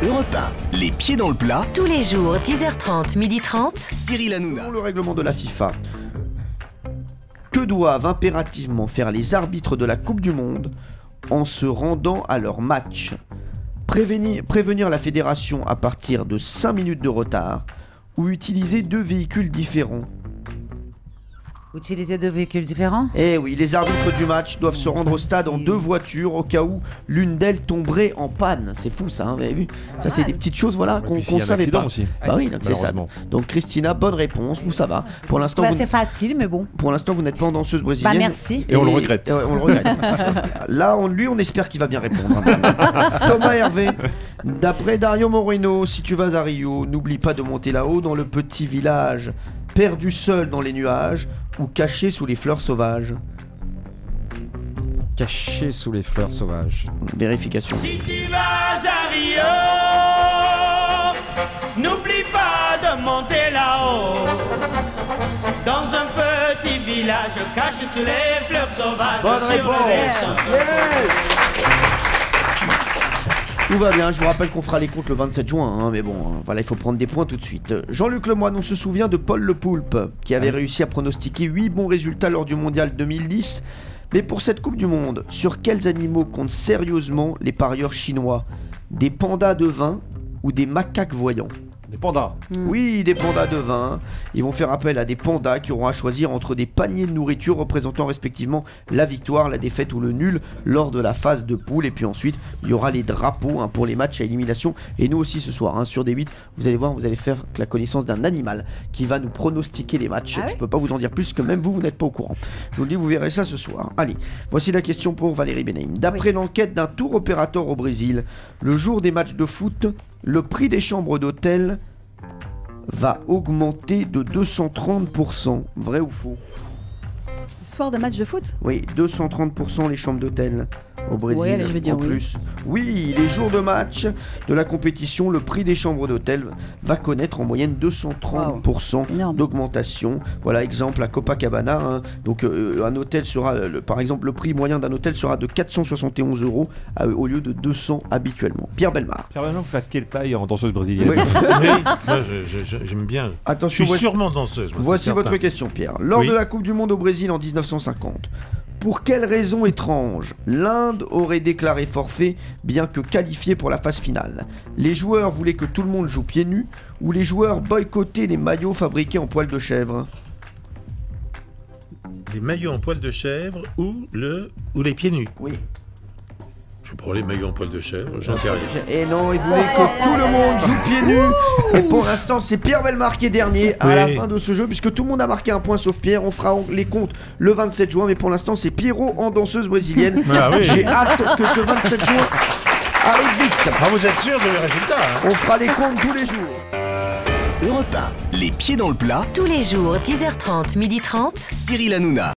Europe 1, les pieds dans le plat. Tous les jours, 10h30, 12h30. Cyril Hanouna. Selon le règlement de la FIFA, que doivent impérativement faire les arbitres de la Coupe du Monde en se rendant à leur match? Prévenir la fédération à partir de 5 minutes de retard ou utiliser 2 véhicules différents? Utiliser 2 véhicules différents? Eh oui, les arbitres du match doivent se rendre au stade en 2 voitures au cas où l'une d'elles tomberait en panne. C'est fou ça, hein, vous avez vu? Ça c'est des petites choses voilà qu'on savait pas. Aussi. Bah oui, donc c'est ça. Donc Christina, bonne réponse, vous ça va. Pour l'instant, c'est facile mais bon. Pour l'instant vous n'êtes pas en danseuse brésilienne. Bah merci. Et on le regrette. On le regrette. Là, on espère qu'il va bien répondre. Thomas Hervé, d'après Dario Moreno, si tu vas à Rio, n'oublie pas de monter là-haut dans le petit village, perdu seul dans les nuages ou caché sous les fleurs sauvages. Caché sous les fleurs sauvages. Vérification. Si tu vas à Rio, n'oublie pas de monter là-haut, dans un petit village caché sous les fleurs sauvages. Bonne réponse. Tout va bien, je vous rappelle qu'on fera les comptes le 27 juin, hein, mais bon, voilà, il faut prendre des points tout de suite. Jean-Luc Lemoyne, on se souvient de Paul Le Poulpe, qui avait réussi à pronostiquer 8 bons résultats lors du Mondial 2010. Mais pour cette Coupe du Monde, sur quels animaux comptent sérieusement les parieurs chinois? Des pandas de vin ou des macaques voyants? Des pandas. Oui, des pandas de vin. Ils vont faire appel à des pandas qui auront à choisir entre des paniers de nourriture représentant respectivement la victoire, la défaite ou le nul lors de la phase de poule. Et puis ensuite, il y aura les drapeaux pour les matchs à élimination. Et nous aussi ce soir, sur D8, vous allez voir, vous allez faire la connaissance d'un animal qui va nous pronostiquer les matchs. Je peux pas vous en dire plus que même vous n'êtes pas au courant. Je vous le dis, vous verrez ça ce soir. Allez, voici la question pour Valérie Benaïm. D'après l'enquête d'un tour opérateur au Brésil, le jour des matchs de foot, le prix des chambres d'hôtel va augmenter de 230%. Vrai ou faux? Soir de match de foot? Oui, 230% les chambres d'hôtel au Brésil. Ouais, allez, je vais dire en plus. Oui, les jours de match de la compétition, le prix des chambres d'hôtel va connaître en moyenne 230% d'augmentation. Voilà, exemple à Copacabana. Donc un hôtel sera, par exemple, le prix moyen d'un hôtel sera de 471 € au lieu de 200 habituellement. Pierre Bellemare. Pierre Bellemare, vous faites quelle taille en danseuse brésilienne? Oui. Moi, j'aime bien. Attention, je suis sûrement danseuse. Moi, voici votre question, Pierre. Lors de la Coupe du Monde au Brésil en 1950, pour quelle raison étrange l'Inde aurait déclaré forfait bien que qualifiée pour la phase finale? Les joueurs voulaient que tout le monde joue pieds nus ou les joueurs boycottaient les maillots fabriqués en poil de chèvre? Les maillots en poil de chèvre ou les pieds nus? Oui. Je prends les maillots en poil de chèvre, j'en sais rien. Et non, ils voulaient que tout le monde joue pieds nus. Et pour l'instant, c'est Pierre Bellemare qui est dernier à la fin de ce jeu, puisque tout le monde a marqué un point sauf Pierre. On fera les comptes le 27 juin, mais pour l'instant, c'est Pierrot en danseuse brésilienne. J'ai hâte que ce 27 juin arrive vite. Ah, vous êtes sûr de résultat? On fera les comptes tous les jours. Europe 1, les pieds dans le plat. Tous les jours, 10h30, 12h30. Cyril Hanouna.